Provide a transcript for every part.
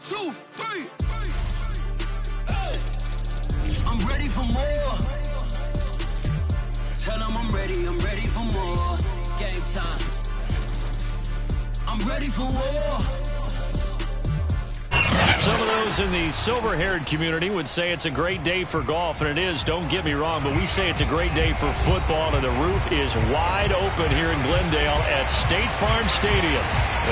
2, 3. Hey. I'm ready for more. Tell them I'm ready for more. Game time. I'm ready for war. Some of those in the silver-haired community would say it's a great day for golf, and it is, don't get me wrong, but we say it's a great day for football, and the roof is wide open here in Glendale at State Farm Stadium.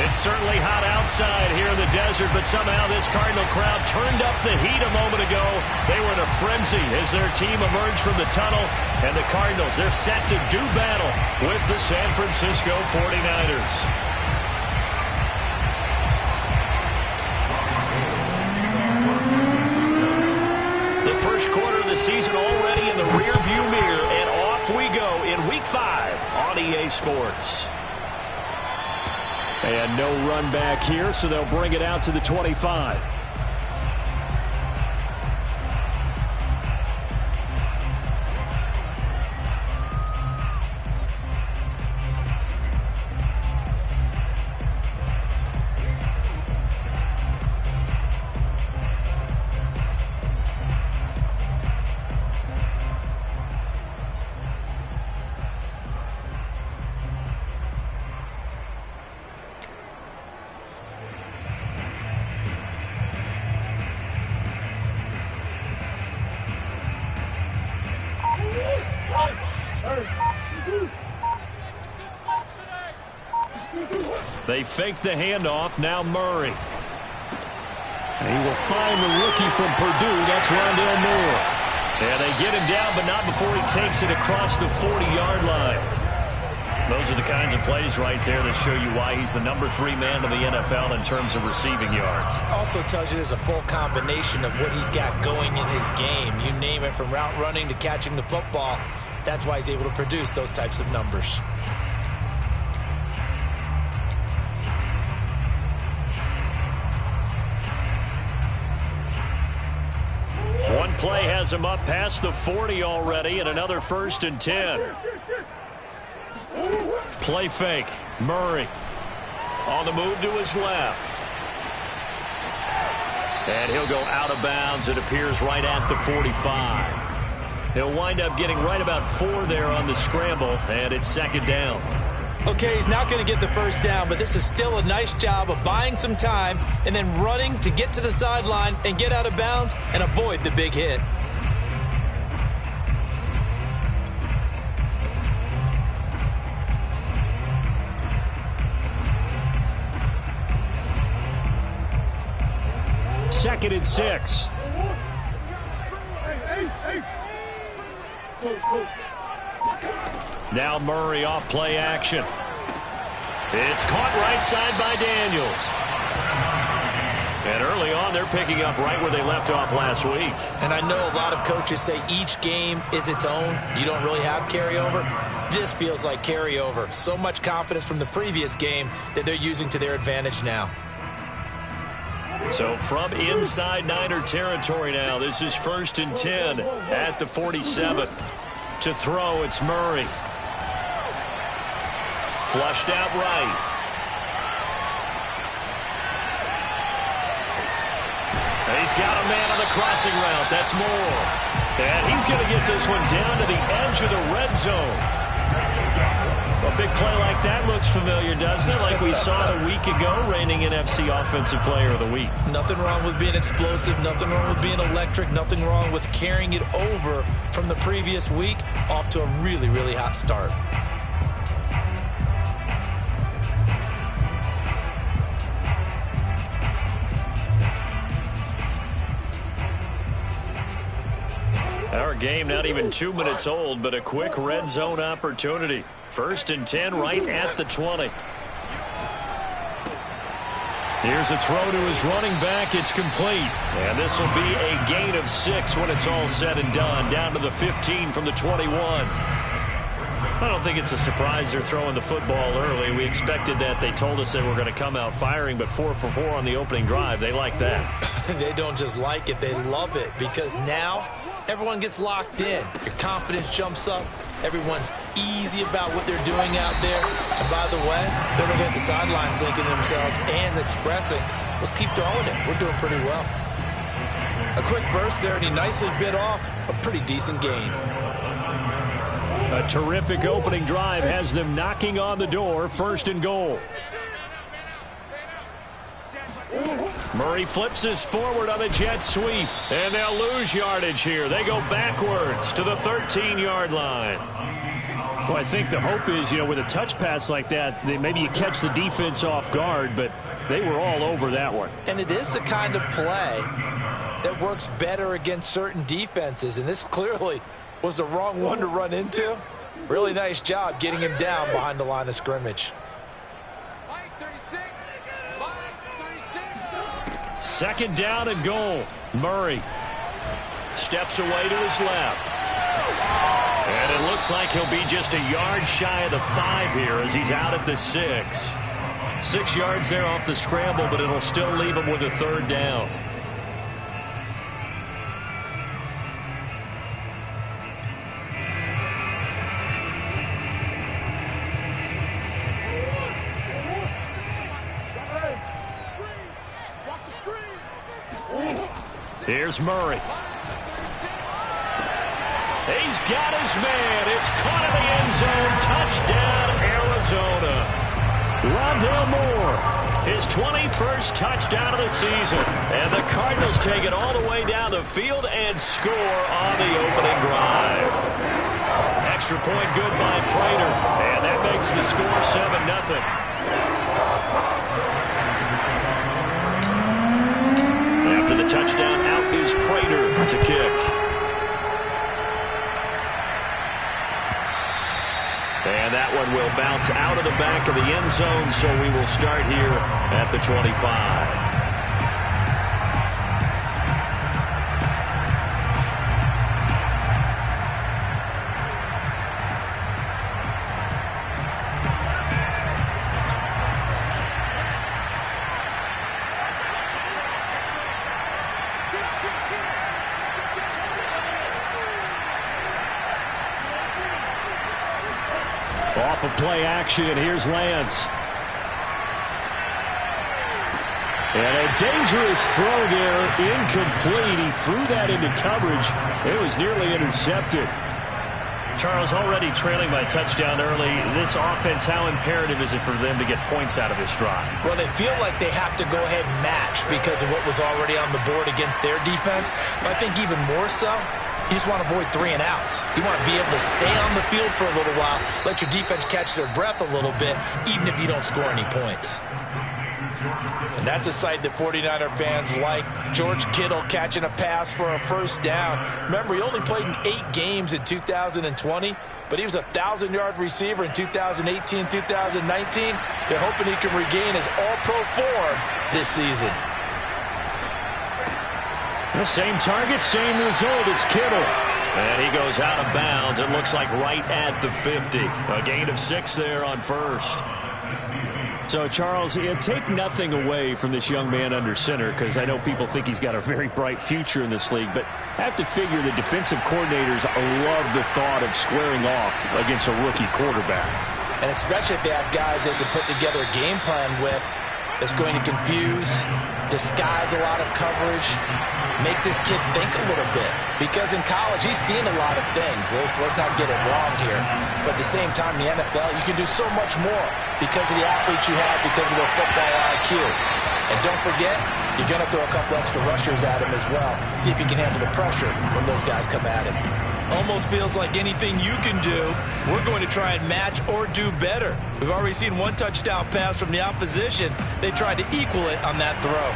It's certainly hot outside here in the desert, but somehow this Cardinal crowd turned up the heat a moment ago. They were in a frenzy as their team emerged from the tunnel, and the Cardinals, they're set to do battle with the San Francisco 49ers. First quarter of the season already in the rearview mirror, and off we go in Week 5 on EA Sports. And no run back here, so they'll bring it out to the 25. They fake the handoff. Now Murray. And he will find the rookie from Purdue. That's Rondale Moore. And they get him down, but not before he takes it across the 40-yard line. Those are the kinds of plays right there that show you why he's the number 3 man in the NFL in terms of receiving yards. Also tells you there's a full combination of what he's got going in his game. You name it, from route running to catching the football. That's why he's able to produce those types of numbers. One play has him up past the 40 already, and another 1st and 10. Play fake. Murray on the move to his left. And he'll go out of bounds. It appears right at the 45. He'll wind up getting right about 4 there on the scramble, and it's 2nd down. Okay, he's not going to get the 1st down, but this is still a nice job of buying some time and then running to get to the sideline and get out of bounds and avoid the big hit. Second and 6. Now Murray off play action. It's caught right side by Daniels. And early on, they're picking up right where they left off last week. And I know a lot of coaches say each game is its own. You don't really have carryover. This feels like carryover. So much confidence from the previous game that they're using to their advantage now. So from inside Niner territory now, this is 1st and 10 at the 47. To throw, it's Murray. Flushed out right. And he's got a man on the crossing route. That's Moore. And he's going to get this one down to the edge of the red zone. A big play like that looks familiar, doesn't it? Like we saw a week ago, reigning NFC Offensive Player of the Week. Nothing wrong with being explosive. Nothing wrong with being electric. Nothing wrong with carrying it over from the previous week off to a really, really hot start. Our game not even 2 minutes old, but a quick red zone opportunity. 1st and 10 right at the 20. Here's a throw to his running back. It's complete. And this will be a gain of 6 when it's all said and done. Down to the 15 from the 21. I don't think it's a surprise they're throwing the football early. We expected that. They told us they were going to come out firing, but 4 for 4 on the opening drive. They like that. They don't just like it. They love it, because now everyone gets locked in. Your confidence jumps up. Everyone's easy about what they're doing out there. And by the way, they're looking at the sidelines thinking to themselves and expressing, let's keep throwing it. We're doing pretty well. A quick burst there, and he nicely bit off a pretty decent gain. A terrific opening drive has them knocking on the door, 1st and goal. Murray flips this forward on the jet sweep, and they'll lose yardage here. They go backwards to the 13-yard line. Well, I think the hope is, with a touch pass like that, maybe you catch the defense off guard, but they were all over that one. And it is the kind of play that works better against certain defenses, and this clearly was the wrong one to run into. Really nice job getting him down behind the line of scrimmage. 2nd down and goal. Murray steps away to his left. And it looks like he'll be just a yard shy of the 5 here as he's out at the 6. 6 yards there off the scramble, but it'll still leave him with a 3rd down. Here's Murray. He's got his man. It's caught in the end zone. Touchdown, Arizona. Rondale Moore, his 21st touchdown of the season. And the Cardinals take it all the way down the field and score on the opening drive. Extra point good by Prater. And that makes the score 7-0. After the touchdown, out is Prater to kick. And that one will bounce out of the back of the end zone, so we will start here at the 25. Off of play action, here's Lance. And a dangerous throw there, incomplete. He threw that into coverage. It was nearly intercepted. Charles, already trailing by touchdown early. This offense, how imperative is it for them to get points out of this drive? Well, they feel like they have to go ahead and match because of what was already on the board against their defense. But I think even more so, you just want to avoid 3 and outs. You want to be able to stay on the field for a little while, let your defense catch their breath a little bit, even if you don't score any points. And that's a sight that 49er fans like. George Kittle catching a pass for a 1st down. Remember, he only played in 8 games in 2020, but he was a 1,000-yard receiver in 2018, 2019. They're hoping he can regain his all-pro form this season. The same target, same result. It's Kittle. And he goes out of bounds. It looks like right at the 50. A gain of 6 there on 1st. So, Charles, take nothing away from this young man under center, because I know people think he's got a very bright future in this league, but I have to figure the defensive coordinators love the thought of squaring off against a rookie quarterback. And especially if they have guys they can put together a game plan with that's going to confuse, disguise a lot of coverage, make this kid think a little bit. Because in college, he's seen a lot of things. Let's not get it wrong here. But at the same time, in the NFL, you can do so much more because of the athletes you have, because of their football IQ. And don't forget, you're going to throw a couple extra rushers at him as well. See if he can handle the pressure when those guys come at him. Almost feels like anything you can do, we're going to try and match or do better. We've already seen 1 touchdown pass from the opposition. They tried to equal it on that throw.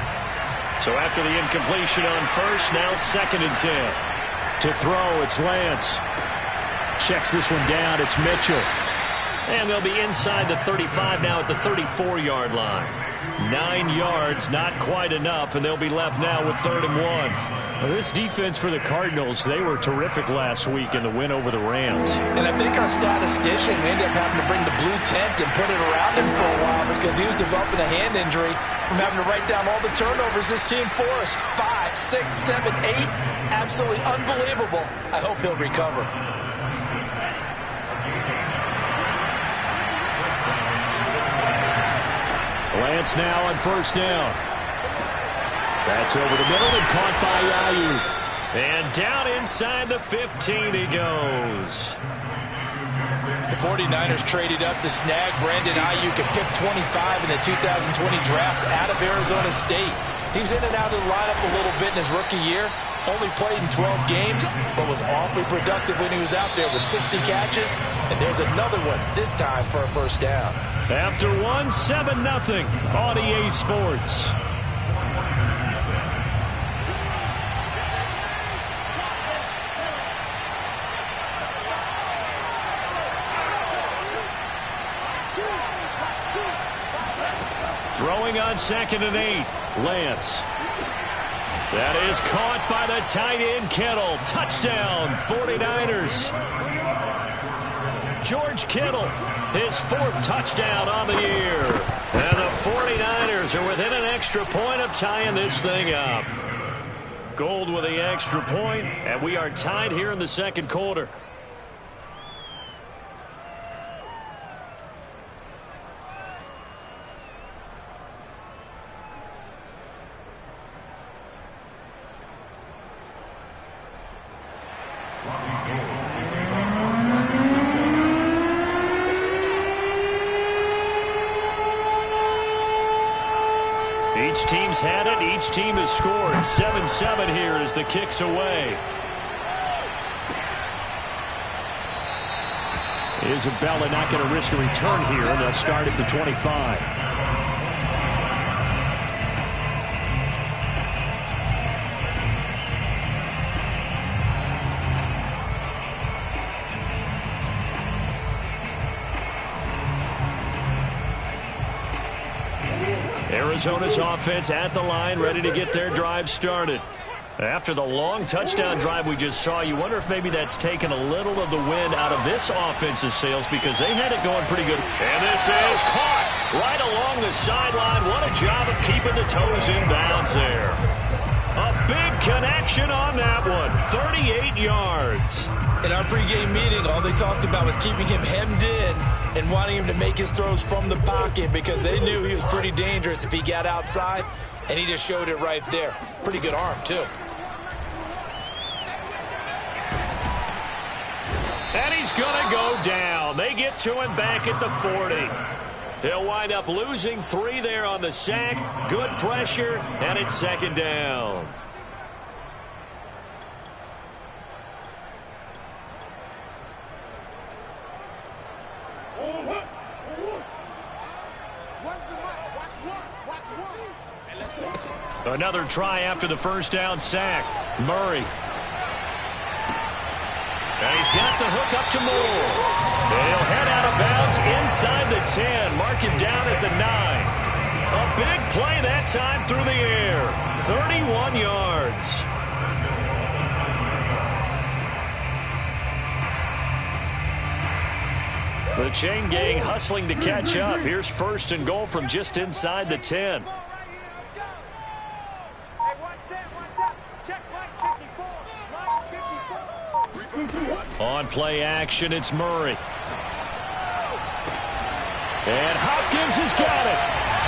So after the incompletion on 1st, now 2nd and 10. To throw, it's Lance. Checks this one down, it's Mitchell. And they'll be inside the 35 now at the 34-yard line. 9 yards, not quite enough, and they'll be left now with 3rd and 1. Well, this defense for the Cardinals, they were terrific last week in the win over the Rams. And I think our statistician ended up having to bring the blue tent and put it around him for a while because he was developing a hand injury from having to write down all the turnovers this team forced. 5, 6, 7, 8. Absolutely unbelievable. I hope he'll recover. Lance now on 1st down. That's over the middle and caught by Ayuk. And down inside the 15 he goes. The 49ers traded up to snag Brandon Ayuk at pick 25 in the 2020 draft out of Arizona State. He was in and out of the lineup a little bit in his rookie year. Only played in 12 games, but was awfully productive when he was out there with 60 catches. And there's another one, this time for a first down. After 7-0 on EA Sports. Throwing on 2nd and 8, Lance. That is caught by the tight end, Kittle. Touchdown, 49ers. George Kittle, his 4th touchdown on the year. And the 49ers are within an extra point of tying this thing up. Gold with the extra point, and we are tied here in the second quarter. Each team's had it. Each team has scored. 7-7 here as the kick's away. Isabella not going to risk a return here, and they'll start at the 25. Arizona's offense at the line, ready to get their drive started. After the long touchdown drive we just saw, you wonder if maybe that's taken a little of the wind out of this offensive sails because they had it going pretty good. And this is caught right along the sideline. What a job of keeping the toes in bounds there. A big connection on that one. 38 yards. In our pregame meeting, all they talked about was keeping him hemmed in and wanting him to make his throws from the pocket because they knew he was pretty dangerous if he got outside, and he just showed it right there. Pretty good arm, too. And he's going to go down. They get to him back at the 40. He'll wind up losing 3 there on the sack. Good pressure, and it's 2nd down. Another try after the first down sack. Murray. And he's got the hook up to Moore. He'll head out of bounds inside the 10. Mark him down at the 9. A big play that time through the air. 31 yards. The chain gang hustling to catch up. Here's 1st and goal from just inside the 10. On play action, it's Murray. And Hopkins has got it.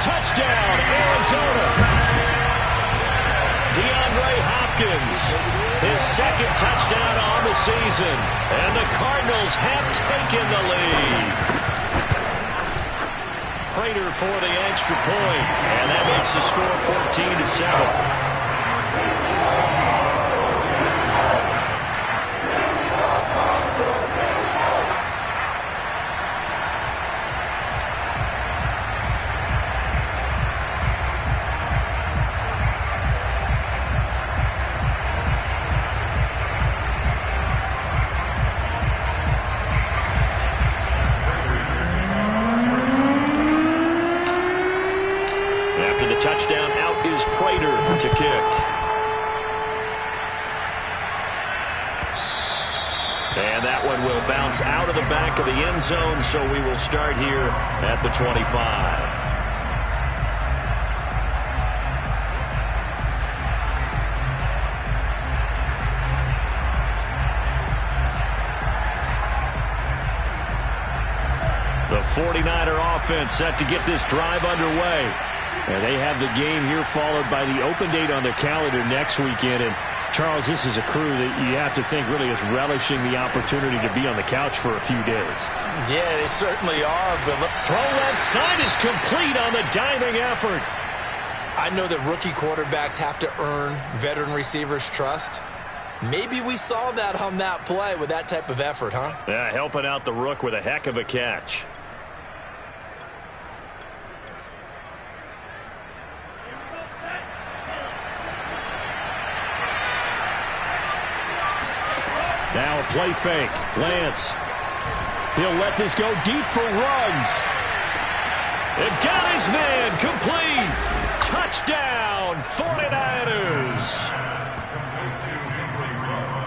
Touchdown, Arizona. DeAndre Hopkins, his 2nd touchdown on the season. And the Cardinals have taken the lead. Prater for the extra point. And that makes the score 14-7. Touchdown, out is Prater to kick. And that one will bounce out of the back of the end zone, so we will start here at the 25. The 49er offense set to get this drive underway. And they have the game here followed by the open date on their calendar next weekend. And Charles, this is a crew that you have to think really is relishing the opportunity to be on the couch for a few days. Yeah, they certainly are. But throw left side is complete on the diving effort. I know that rookie quarterbacks have to earn veteran receivers' trust. Maybe we saw that on that play with that type of effort, huh? Yeah, helping out the rook with a heck of a catch. Now a play fake. Lance. He'll let this go deep for Ruggs. It got his man. Complete. Touchdown, 49ers.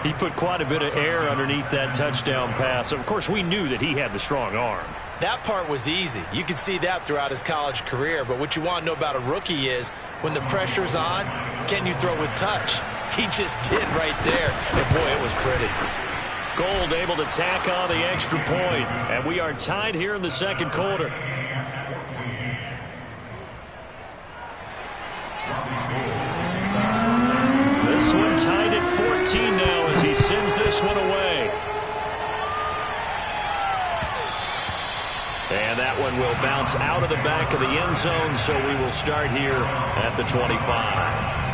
He put quite a bit of air underneath that touchdown pass. Of course, we knew that he had the strong arm. That part was easy. You could see that throughout his college career. But what you want to know about a rookie is when the pressure's on, can you throw with touch? He just did right there. And, boy, it was pretty. Gold able to tack on the extra point. And we are tied here in the second quarter. This one tied at 14 now as he sends this one away. And that one will bounce out of the back of the end zone, so we will start here at the 25.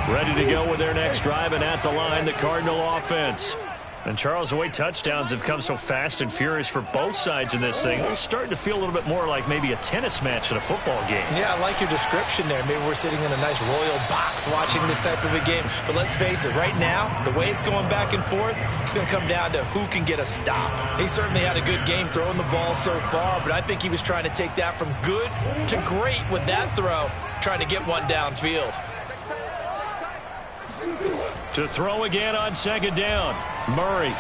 Ready to go with their next drive, and at the line, the Cardinal offense. And Charles, the way touchdowns have come so fast and furious for both sides in this thing, it's starting to feel a little bit more like maybe a tennis match at a football game. Yeah, I like your description there. Maybe we're sitting in a nice royal box watching this type of a game. But let's face it, right now, the way it's going back and forth, it's going to come down to who can get a stop. He certainly had a good game throwing the ball so far, but I think he was trying to take that from good to great with that throw, trying to get one downfield. To throw again on second down. Murray.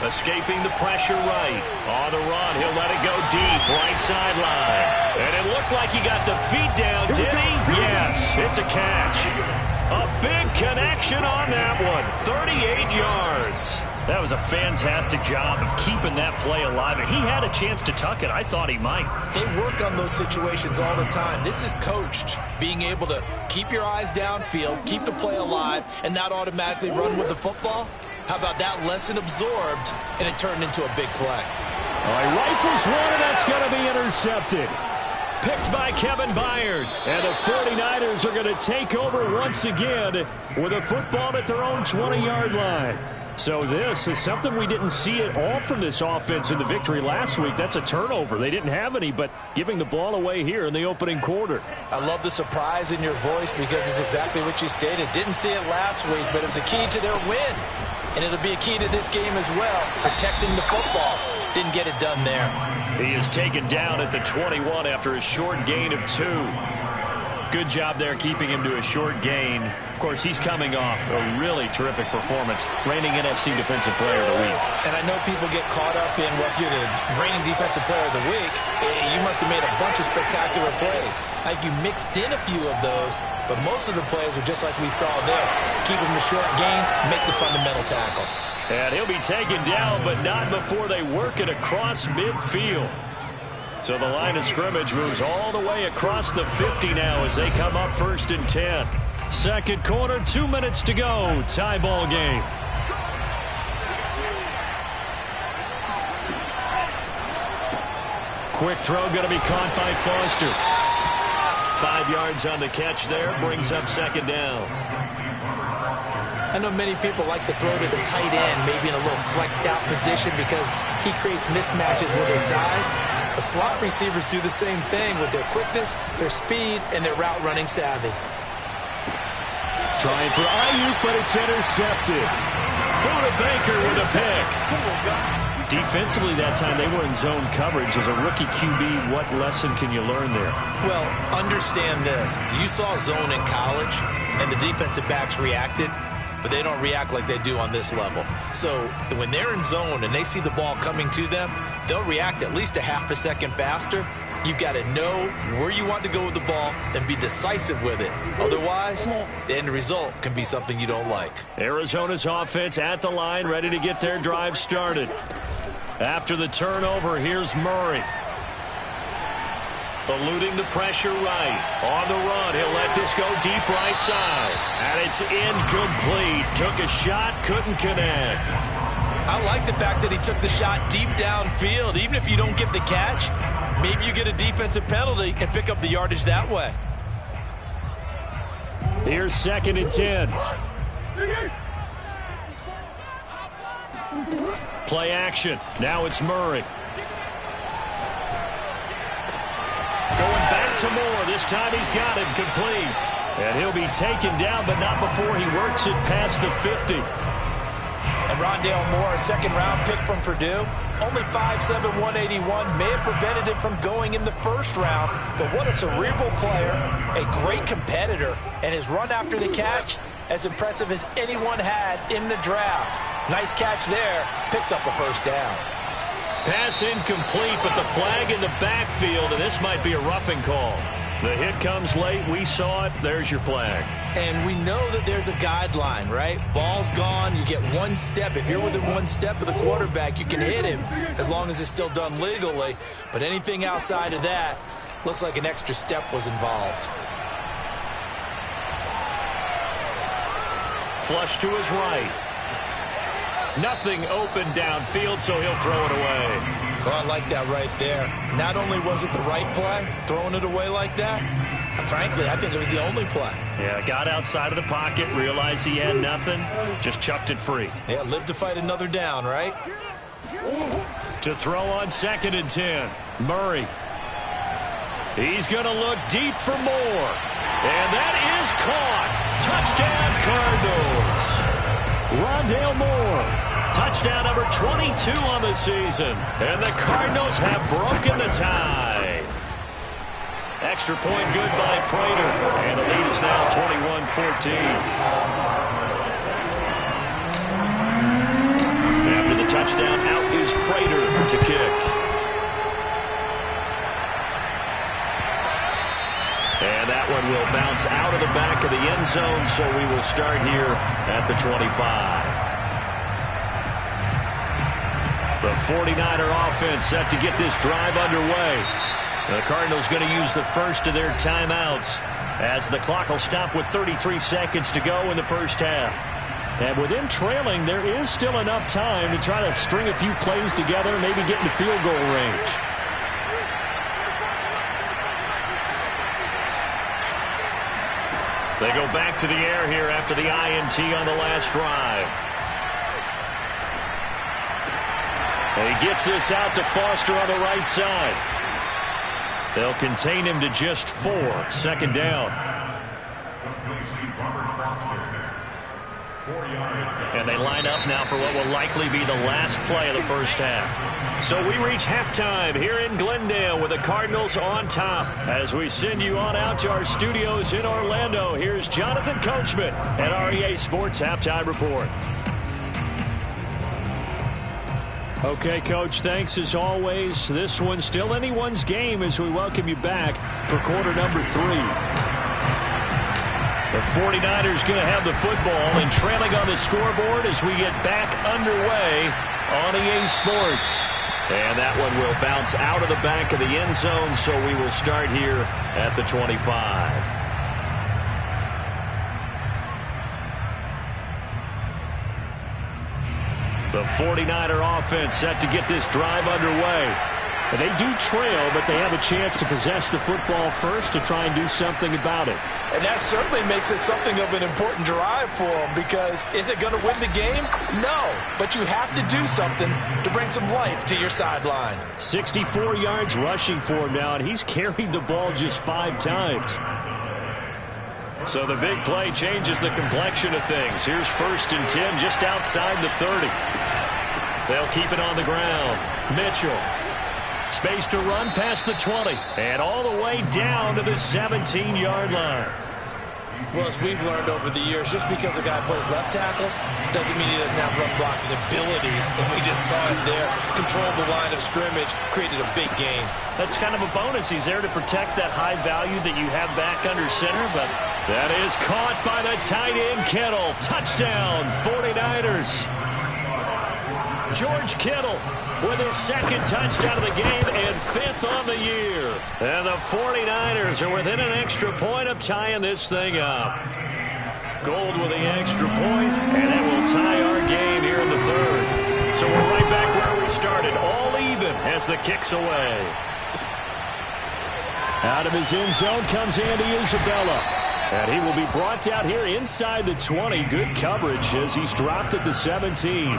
Escaping the pressure right. On the run, he'll let it go deep. Right sideline. And it looked like he got the feet down, did he? Yes, it's a catch. A big connection on that one. 38 yards. That was a fantastic job of keeping that play alive. He had a chance to tuck it. I thought he might. They work on those situations all the time. This is coached. Being able to keep your eyes downfield, keep the play alive, and not automatically run with the football. How about that lesson absorbed, and it turned into a big play? All right, rifles one, and that's going to be intercepted. Picked by Kevin Byard. And the 49ers are going to take over once again with a football at their own 20-yard line. So this is something we didn't see at all from this offense in the victory last week. That's a turnover. They didn't have any, but giving the ball away here in the opening quarter. I love the surprise in your voice because it's exactly what you stated. Didn't see it last week, but it's a key to their win. And it'll be a key to this game as well, protecting the football. Didn't get it done there. He is taken down at the 21 after a short gain of 2. Good job there keeping him to a short gain. Of course, he's coming off a really terrific performance, reigning NFC Defensive Player of the Week. And I know people get caught up in, well, if you're the reigning Defensive Player of the Week, you must have made a bunch of spectacular plays. Like you mixed in a few of those, but most of the plays are just like we saw there. Keep them to short gains, make the fundamental tackle. And he'll be taken down, but not before they work it across midfield. So the line of scrimmage moves all the way across the 50 now as they come up 1st and 10. Second quarter, 2 minutes to go. Tie ball game. Quick throw going to be caught by Foster. 5 yards on the catch there, brings up second down. I know many people like to throw to the tight end, maybe in a little flexed out position because he creates mismatches with his size. The slot receivers do the same thing with their quickness, their speed, and their route running savvy. Trying for Ayuk, but it's intercepted. Buda Baker with a pick. Defensively that time, they were in zone coverage. As a rookie QB, what lesson can you learn there? Well, understand this. You saw zone in college, and the defensive backs reacted, but they don't react like they do on this level. So when they're in zone and they see the ball coming to them, they'll react at least a half a second faster. You've got to know where you want to go with the ball and be decisive with it. Otherwise, the end result can be something you don't like. Arizona's offense at the line, ready to get their drive started. After the turnover, here's Murray. Eluding the pressure right. On the run, he'll let this go deep right side. And it's incomplete. Took a shot, couldn't connect. I like the fact that he took the shot deep downfield. Even if you don't get the catch, maybe you get a defensive penalty and pick up the yardage that way. Here's 2nd and 10. Play action. Now it's Murray. Going back to Moore. This time he's got it complete. And he'll be taken down, but not before he works it past the 50. And Rondale Moore, a second-round pick from Purdue. Only 5'7", 181. May have prevented him from going in the first round. But what a cerebral player, a great competitor. And his run after the catch, as impressive as anyone had in the draft. Nice catch there. Picks up a first down. Pass incomplete, but the flag in the backfield, and this might be a roughing call. The hit comes late. We saw it. There's your flag. And we know that there's a guideline, right? Ball's gone. You get one step. If you're within one step of the quarterback, you can hit him as long as it's still done legally. But anything outside of that, looks like an extra step was involved. Flush to his right. Nothing open downfield, so he'll throw it away. Oh, I like that right there. Not only was it the right play, throwing it away like that, frankly, I think it was the only play. Yeah, got outside of the pocket, realized he had nothing, just chucked it free. Yeah, live to fight another down, right? To throw on 2nd and 10, Murray. He's going to look deep for Moore. And that is caught. Touchdown, Cardinals. Rondale Moore, touchdown number 22 on the season. And the Cardinals have broken the tie. Extra point good by Prater. And the lead is now 21-14. After the touchdown, out is Prater to kick. And that one will bounce out of the back of the end zone, so we will start here at the 25. The 49er offense set to get this drive underway. The Cardinals going to use the first of their timeouts as the clock will stop with 33 seconds to go in the first half. And with them trailing, there is still enough time to try to string a few plays together, maybe get into field goal range. They go back to the air here after the INT on the last drive. And he gets this out to Foster on the right side. They'll contain him to just 4. 2nd down. And they line up now for what will likely be the last play of the first half. So we reach halftime here in Glendale with the Cardinals on top. As we send you on out to our studios in Orlando, here's Jonathan Coachman at REA Sports Halftime Report. Okay, Coach, thanks as always. This one's still anyone's game as we welcome you back for quarter number 3. The 49ers going to have the football and trailing on the scoreboard as we get back underway on EA Sports. And that one will bounce out of the back of the end zone, so we will start here at the 25. The 49er offense set to get this drive underway. And they do trail, but they have a chance to possess the football first to try and do something about it. And that certainly makes it something of an important drive for them, because is it going to win the game? No, but you have to do something to bring some life to your sideline. 64 yards rushing for him now, and he's carried the ball just 5 times. So the big play changes the complexion of things. Here's 1st and 10 just outside the 30. They'll keep it on the ground. Mitchell. Space to run past the 20 and all the way down to the 17-yard line. Well, as we've learned over the years, just because a guy plays left tackle doesn't mean he doesn't have run blocking abilities. And we just saw it there. Controlled the line of scrimmage, created a big gain. That's kind of a bonus. He's there to protect that high value that you have back under center. But that is caught by the tight end, Kittle. Touchdown, 49ers. George Kittle with his second touchdown of the game and 5th on the year. And the 49ers are within an extra point of tying this thing up. Gold with the extra point, and it will tie our game here in the 3rd. So we're right back where we started, all even as the kick's away. Out of his end zone comes Andy Isabella. And he will be brought down here inside the 20. Good coverage as he's dropped at the 17.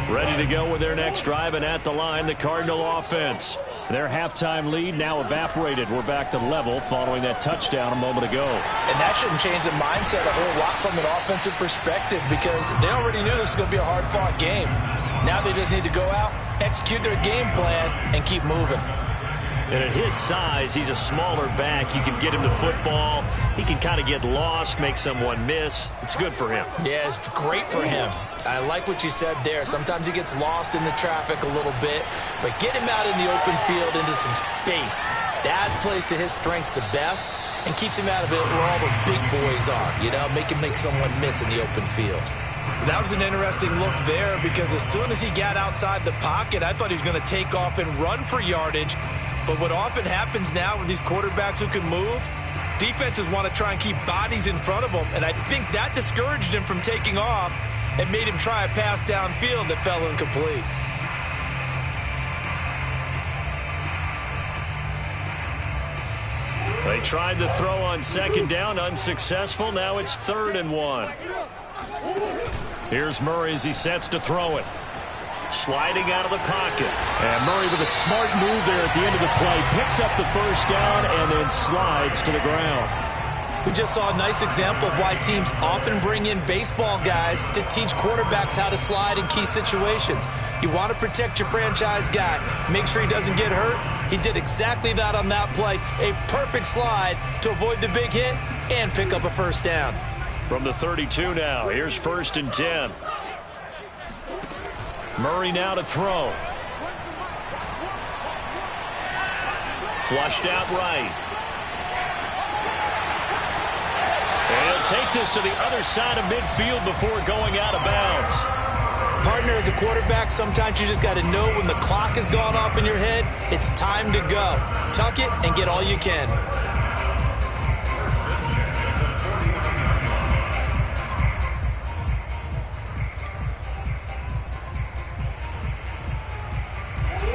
Ready to go with their next drive, and at the line, the Cardinal offense. Their halftime lead now evaporated. We're back to level following that touchdown a moment ago. And that shouldn't change the mindset a whole lot from an offensive perspective because they already knew this was going to be a hard-fought game. Now they just need to go out, execute their game plan, and keep moving. And at his size, he's a smaller back. You can get him to football. He can kind of get lost, make someone miss. It's good for him. Yeah, it's great for him. I like what you said there. Sometimes he gets lost in the traffic a little bit, but get him out in the open field into some space. That plays to his strengths the best and keeps him out of it where all the big boys are. You know, make him make someone miss in the open field. That was an interesting look there because as soon as he got outside the pocket, I thought he was going to take off and run for yardage. But what often happens now with these quarterbacks who can move, defenses want to try and keep bodies in front of them, and I think that discouraged him from taking off and made him try a pass downfield that fell incomplete. They tried the throw on 2nd down, unsuccessful. Now it's 3rd and 1. Here's Murray as he sets to throw it. Sliding out of the pocket. And Murray with a smart move there at the end of the play. Picks up the 1st down and then slides to the ground. We just saw a nice example of why teams often bring in baseball guys to teach quarterbacks how to slide in key situations. You want to protect your franchise guy. Make sure he doesn't get hurt. He did exactly that on that play. A perfect slide to avoid the big hit and pick up a 1st down. From the 32 now, here's 1st and 10. Murray now to throw. Flushed out right. And he'll take this to the other side of midfield before going out of bounds. Partner, as a quarterback, sometimes you just got to know when the clock has gone off in your head, it's time to go. Tuck it and get all you can.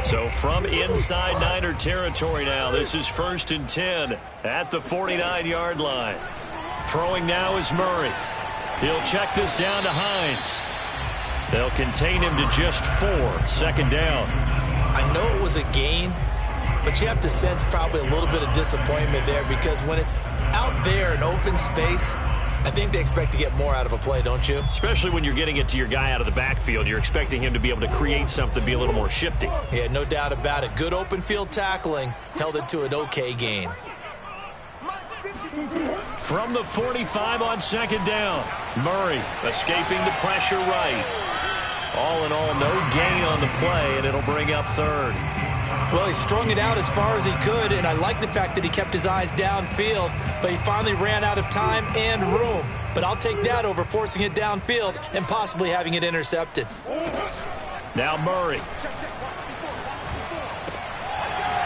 So from inside Niner territory now, this is 1st and 10 at the 49-yard line. Throwing now is Murray. He'll check this down to Hines. They'll contain him to just 4, 2nd down. I know it was a gain, but you have to sense probably a little bit of disappointment there because when it's out there in open space, I think they expect to get more out of a play, don't you? Especially when you're getting it to your guy out of the backfield. You're expecting him to be able to create something, be a little more shifty. Yeah, no doubt about it. Good open field tackling held it to an okay gain. From the 45 on 2nd down, Murray escaping the pressure right. All in all, no gain on the play, and it'll bring up 3rd. Well, he strung it out as far as he could, and I like the fact that he kept his eyes downfield, but he finally ran out of time and room. But I'll take that over forcing it downfield and possibly having it intercepted. Now Murray.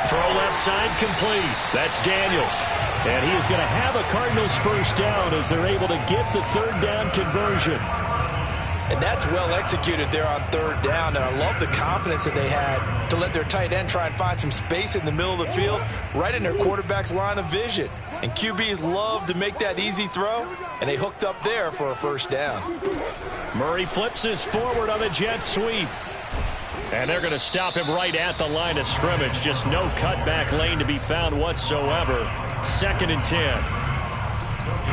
Throw left side complete. That's Daniels. And he is going to have a Cardinals 1st down as they're able to get the 3rd down conversion. And that's well executed there on 3rd down. And I love the confidence that they had to let their tight end try and find some space in the middle of the field, right in their quarterback's line of vision. And QBs love to make that easy throw, and they hooked up there for a 1st down. Murray flips this forward on the jet sweep. And they're going to stop him right at the line of scrimmage. Just no cutback lane to be found whatsoever. 2nd and 10.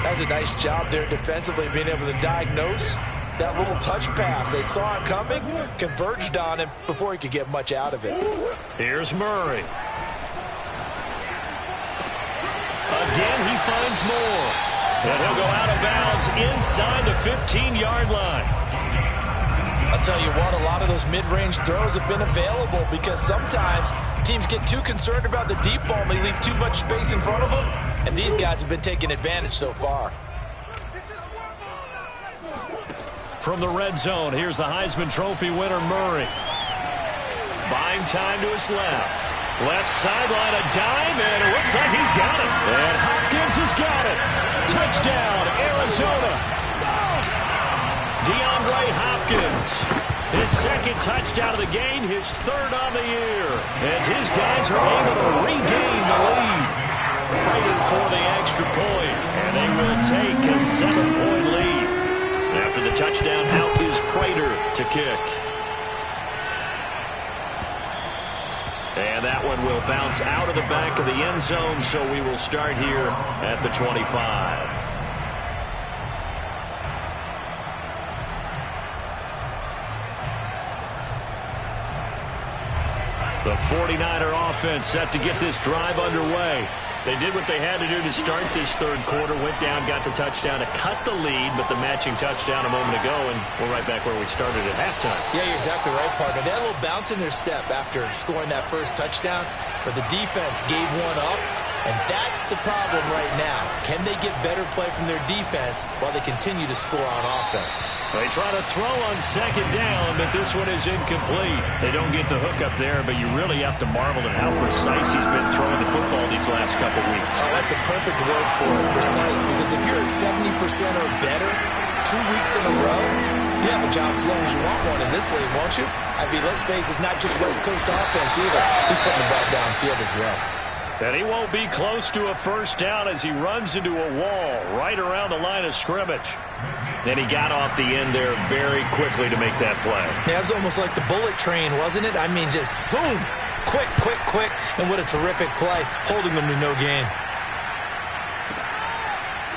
That's a nice job there defensively, being able to diagnose That little touch pass, they saw it coming, converged on him before he could get much out of it. Here's Murray. Again, he finds more. And he'll go out of bounds inside the 15-yard line. I'll tell you what, a lot of those mid-range throws have been available because sometimes teams get too concerned about the deep ball and they leave too much space in front of them, and these guys have been taking advantage so far. From the red zone, here's the Heisman Trophy winner, Murray. Buying time to his left. Left sideline, a dime, and it looks like he's got it. And Hopkins has got it. Touchdown, Arizona. DeAndre Hopkins. His second touchdown of the game, his third on the year. As his guys are able to regain the lead. Fighting for the extra point, and they will take a 7-point lead. After the touchdown, out is Prater to kick. And that one will bounce out of the back of the end zone, so we will start here at the 25. The 49er offense set to get this drive underway. They did what they had to do to start this third quarter, went down, got the touchdown to cut the lead, but the matching touchdown a moment ago, and we're right back where we started at halftime. Yeah, you're exactly right, partner. They had a little bounce in their step after scoring that first touchdown, but the defense gave one up, and that's the problem right now. Can they get better play from their defense while they continue to score on offense? They try to throw on second down, but this one is incomplete. They don't get the hook up there, but you really have to marvel at how precise he's been throwing the football these last couple weeks. Oh, that's a perfect word for it, precise, because if you're at 70% or better 2 weeks in a row, you have a job as long as you want one in this league, won't you? I mean, let's face it, it's not just West Coast offense either. He's putting the ball downfield as well. And he won't be close to a first down as he runs into a wall right around the line of scrimmage. And he got off the end there very quickly to make that play. Yeah, it was almost like the bullet train, wasn't it? I mean, just zoom, quick, quick, quick, and what a terrific play, holding them to no gain.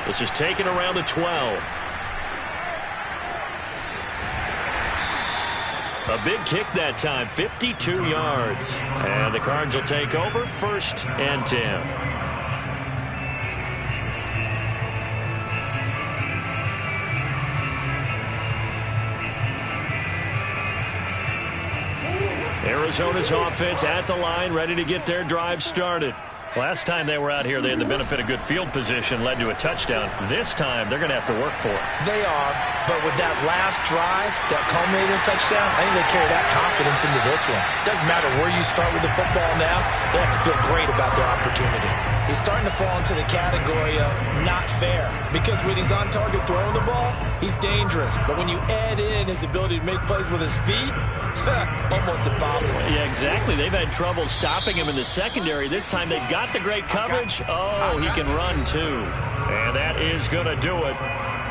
This is taken around the 12. A big kick that time, 52 yards. And the Cards will take over, 1st and 10. Arizona's offense at the line, ready to get their drive started. Last time they were out here, they had the benefit of good field position, led to a touchdown. This time, they're going to have to work for it. They are, but with that last drive, that culminating touchdown, I think they carry that confidence into this one. Doesn't matter where you start with the football now, they have to feel great about their opportunity. He's starting to fall into the category of not fair, because when he's on target throwing the ball, he's dangerous. But when you add in his ability to make plays with his feet, almost impossible. Yeah, exactly. They've had trouble stopping him in the secondary. This time they've got the great coverage. Oh, he can run too. And that is going to do it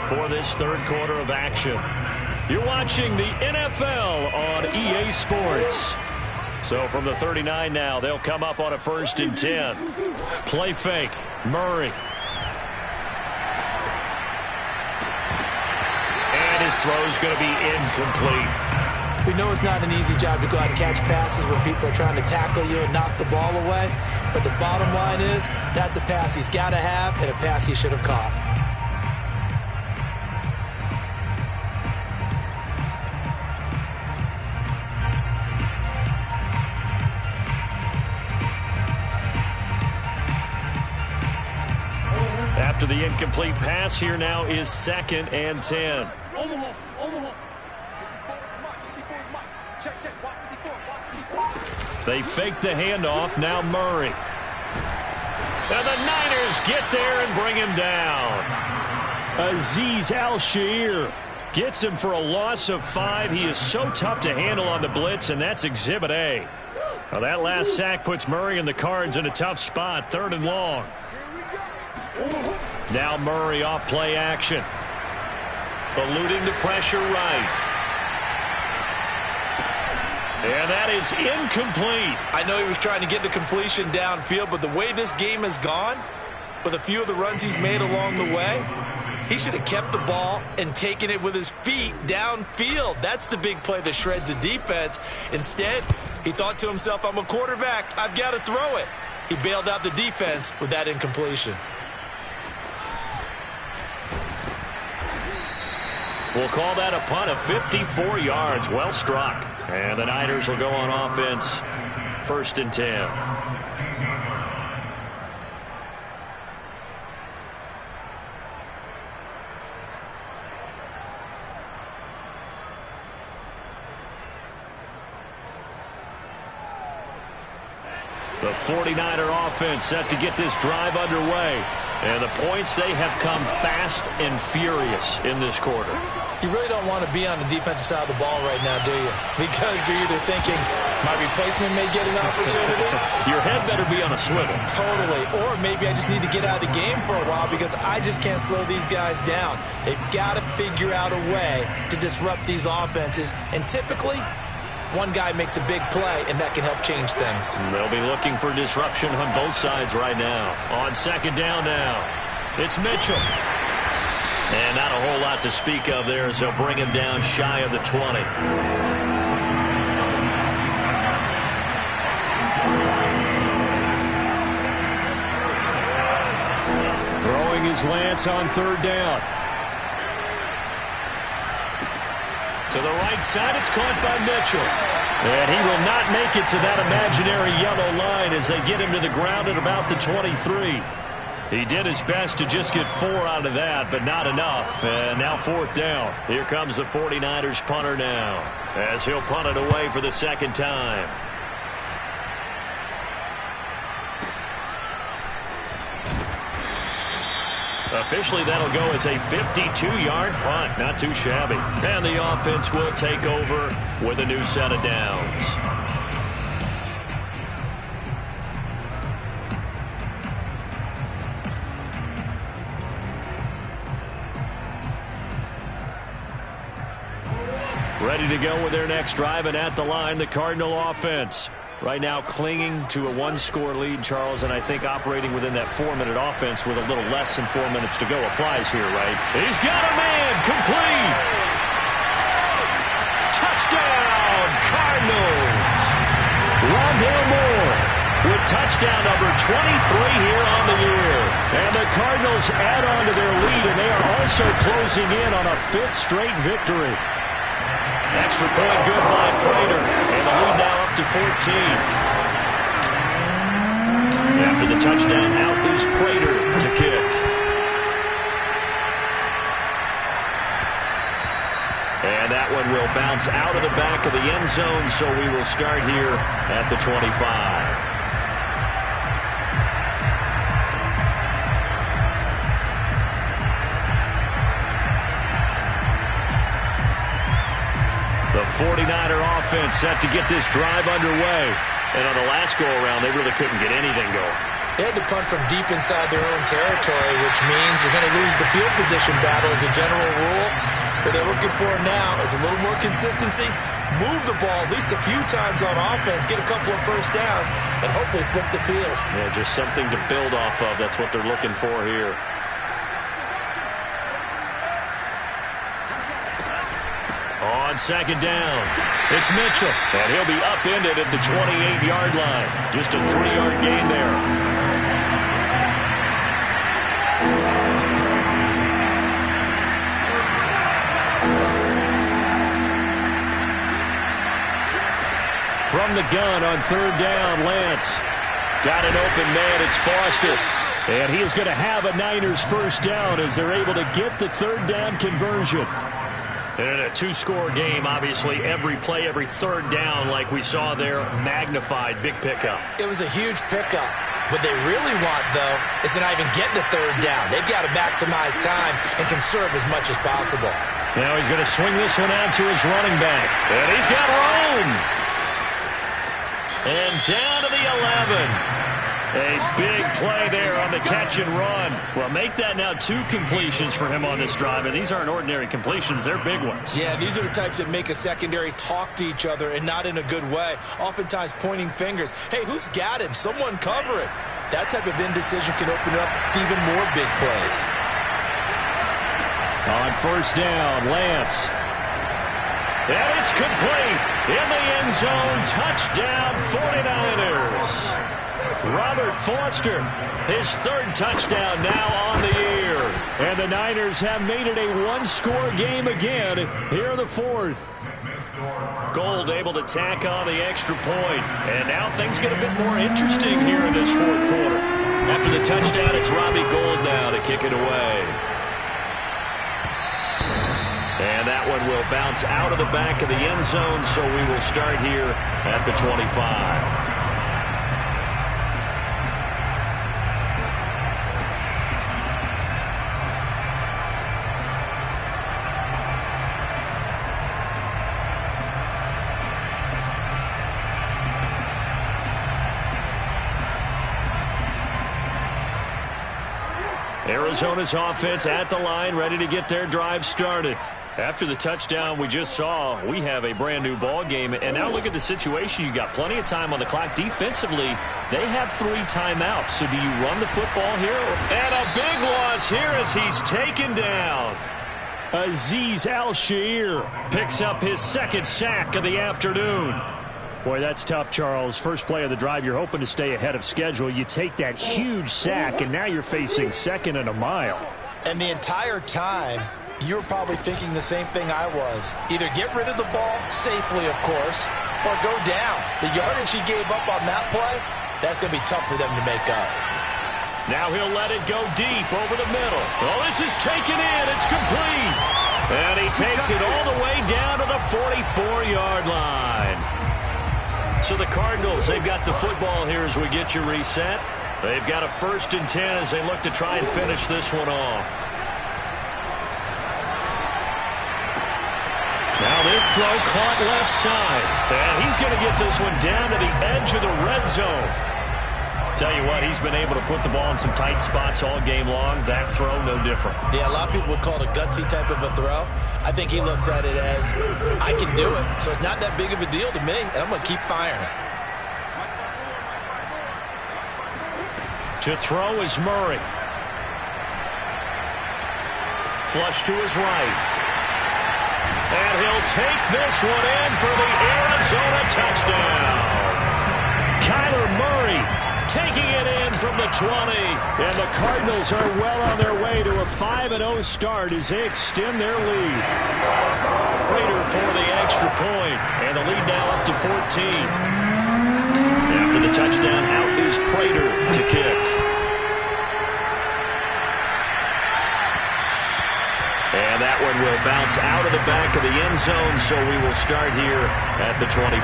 for this third quarter of action. You're watching the NFL on EA Sports. So from the 39 now, they'll come up on a 1st and 10. Play fake. Murray. And his throw's going to be incomplete. We know it's not an easy job to go out and catch passes when people are trying to tackle you and knock the ball away. But the bottom line is, that's a pass he's got to have and a pass he should have caught. After the incomplete pass, here now is 2nd and 10. They fake the handoff. Now Murray. And the Niners get there and bring him down. Azeez Al-Shaair gets him for a loss of 5. He is so tough to handle on the blitz, and that's Exhibit A. Now that last sack puts Murray and the Cards in a tough spot. 3rd and long. Now Murray off play action. Eluding the pressure right. And that is incomplete. I know he was trying to get the completion downfield, but the way this game has gone, with a few of the runs he's made along the way, He should have kept the ball and taken it with his feet downfield. That's the big play that shreds the defense. Instead, he thought to himself, I'm a quarterback. I've got to throw it. He bailed out the defense with that incompletion. We'll call that a punt of 54 yards. Well struck. And the Niners will go on offense. 1st and 10. The 49er offense set to get this drive underway. And the points, they have come fast and furious in this quarter. You really don't want to be on the defensive side of the ball right now, do you? Because you're either thinking, my replacement may get an opportunity. Your head better be on a swivel. Totally. Or maybe I just need to get out of the game for a while because I just can't slow these guys down. They've got to figure out a way to disrupt these offenses. And typically, one guy makes a big play, and that can help change things. They'll be looking for disruption on both sides right now. On 2nd down now, it's Mitchell. And not a whole lot to speak of there as they'll bring him down shy of the 20. Throwing his Lance on 3rd down. To the right side, it's caught by Mitchell. And he will not make it to that imaginary yellow line as they get him to the ground at about the 23. He did his best to just get 4 out of that, but not enough. And now 4th down. Here comes the 49ers punter now as he'll punt it away for the 2nd time. Officially, that'll go as a 52-yard punt. Not too shabby. And the offense will take over with a new set of downs. Ready to go with their next drive, and at the line, the Cardinal offense. Right now clinging to a 1-score lead, Charles, and I think operating within that 4-minute offense with a little less than 4 minutes to go applies here, right? He's got a man, complete. Touchdown, Cardinals. Rondale Moore with touchdown number 23 here on the year. And the Cardinals add on to their lead, and they are also closing in on a 5th straight victory. Extra point good by Prater, and the lead now up to 14. After the touchdown, out is Prater to kick. And that one will bounce out of the back of the end zone, so we will start here at the 25. The 49er offense set to get this drive underway. And on the last go-around, they really couldn't get anything going. They had to punt from deep inside their own territory, which means they're going to lose the field position battle as a general rule. What they're looking for now is a little more consistency, move the ball at least a few times on offense, get a couple of first downs, and hopefully flip the field. Yeah, just something to build off of. That's what they're looking for here. On 2nd down, it's Mitchell, and he'll be upended at the 28-yard line. Just a 3-yard gain there. From the gun on 3rd down, Lance got an open man. It's Foster. And he is going to have a Niners first down as they're able to get the 3rd down conversion. And a 2-score game, obviously, every play, every 3rd down, like we saw there, magnified, big pickup. It was a huge pickup. What they really want, though, is to not even get to 3rd down. They've got to maximize time and conserve as much as possible. Now he's going to swing this one out to his running back. And he's got room. And down to the 11. A big play there on the catch and run. Well, make that now 2 completions for him on this drive, and these aren't ordinary completions. They're big ones. Yeah, these are the types that make a secondary talk to each other and not in a good way, oftentimes pointing fingers. Hey, who's got him? Someone cover it. That type of indecision can open up to even more big plays. On first down, Lance. And it's complete. In the end zone, touchdown 49ers. Robert Foster, his third touchdown now on the year. And the Niners have made it a one-score game again here in the fourth. Gold able to tack on the extra point. And now things get a bit more interesting here in this fourth quarter. After the touchdown, it's Robbie Gould now to kick it away. And that one will bounce out of the back of the end zone, so we will start here at the 25. Arizona's offense at the line, ready to get their drive started. After the touchdown we just saw, we have a brand new ball game. And now look at the situation. You got plenty of time on the clock. Defensively, they have 3 timeouts. So do you run the football here? And a big loss here as he's taken down. Azeez Al-Shaair picks up his second sack of the afternoon. Boy, that's tough, Charles. First play of the drive, you're hoping to stay ahead of schedule. You take that huge sack, and now you're facing 2nd and a mile. And the entire time, you were probably thinking the same thing I was. Either get rid of the ball safely, of course, or go down. The yardage he gave up on that play, that's going to be tough for them to make up. Now he'll let it go deep over the middle. Oh, this is taken in. It's complete. And he takes it all the way down to the 44-yard line. So the Cardinals, they've got the football here as we get you reset. They've got a 1st and 10 as they look to try and finish this one off. Now this throw caught left side. And he's going to get this one down to the edge of the red zone. Tell you what, he's been able to put the ball in some tight spots all game long. That throw, no different. Yeah, a lot of people would call it a gutsy type of a throw. I think he looks at it as, I can do it. So it's not that big of a deal to me, and I'm going to keep firing. To throw is Murray. Flush to his right. And he'll take this one in for the Arizona touchdown. Kyler Murray taking it in from the 20. And the Cardinals are well on their way to a 5-0 start as they extend their lead. Prater for the extra point. And the lead now up to 14. After the touchdown, out is Prater to kick. And that one will bounce out of the back of the end zone, so we will start here at the 25.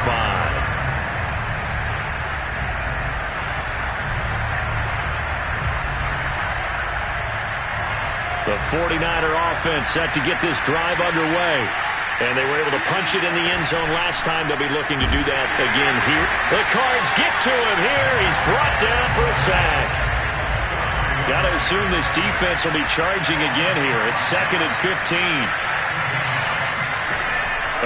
The 49er offense set to get this drive underway. And they were able to punch it in the end zone last time. They'll be looking to do that again here. The Cards get to him here. He's brought down for a sack. Got to assume this defense will be charging again here. It's 2nd and 15.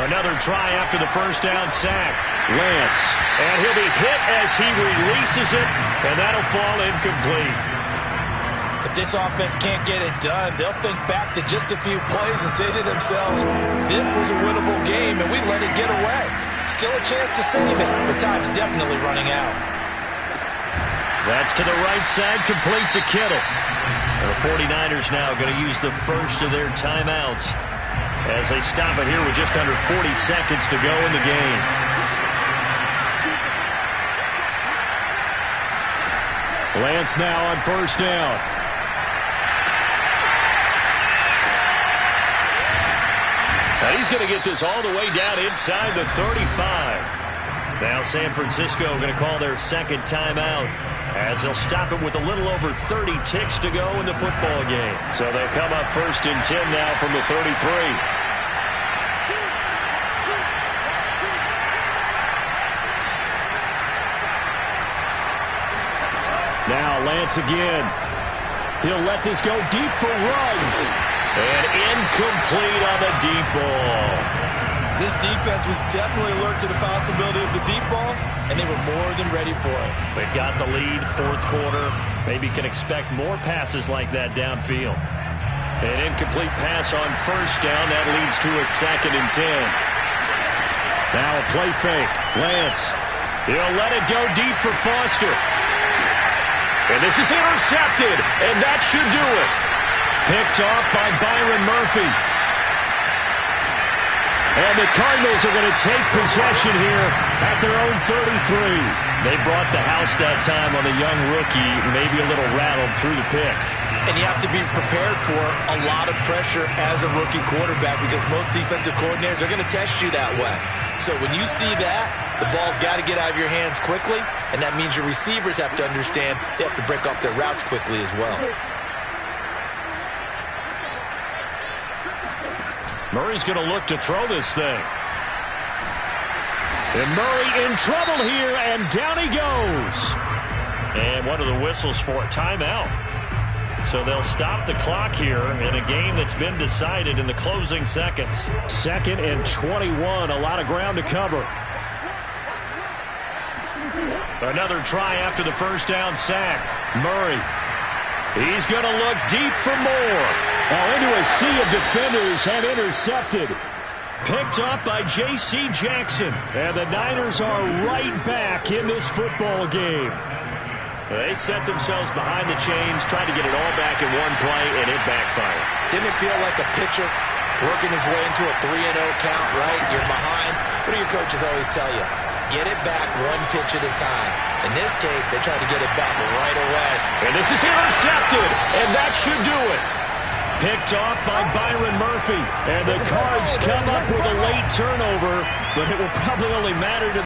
Another try after the first down sack. Lance. And he'll be hit as he releases it. And that'll fall incomplete. If this offense can't get it done, they'll think back to just a few plays and say to themselves, this was a winnable game and we let it get away. Still a chance to save it, but time's definitely running out. That's to the right side, complete to Kittle. The 49ers now going to use the first of their timeouts as they stop it here with just under 40 seconds to go in the game. Lance now on first down. Now he's going to get this all the way down inside the 35. Now San Francisco going to call their second timeout as they'll stop it with a little over 30 ticks to go in the football game. So they'll come up 1st and 10 now from the 33. Now Lance again. He'll let this go deep for Ruggs. And incomplete on the deep ball. This defense was definitely alert to the possibility of the deep ball, and they were more than ready for it. They've got the lead, fourth quarter. Maybe can expect more passes like that downfield. An incomplete pass on first down. That leads to a 2nd and 10. Now a play fake. Lance. He'll let it go deep for Foster. And this is intercepted, and that should do it. Picked off by Byron Murphy. And the Cardinals are going to take possession here at their own 33. They brought the house that time on the young rookie, maybe a little rattled through the pick. And you have to be prepared for a lot of pressure as a rookie quarterback because most defensive coordinators are going to test you that way. So when you see that, the ball's got to get out of your hands quickly, and that means your receivers have to understand they have to break off their routes quickly as well. Murray's going to look to throw this thing. And Murray in trouble here, and down he goes. And one of the whistles for a timeout. So they'll stop the clock here in a game that's been decided in the closing seconds. 2nd and 21, a lot of ground to cover. Another try after the first down sack. Murray. He's going to look deep for more. Now into a sea of defenders and intercepted. Picked up by J.C. Jackson. And the Niners are right back in this football game. They set themselves behind the chains, tried to get it all back in one play, and it backfired. Didn't it feel like a pitcher working his way into a 3-0 count, right? You're behind. What do your coaches always tell you? Get it back one pitch at a time. In this case, they tried to get it back right away. And this is intercepted, and that should do it. Picked off by Byron Murphy. And the Cards come up with a late turnover, but it will probably only matter to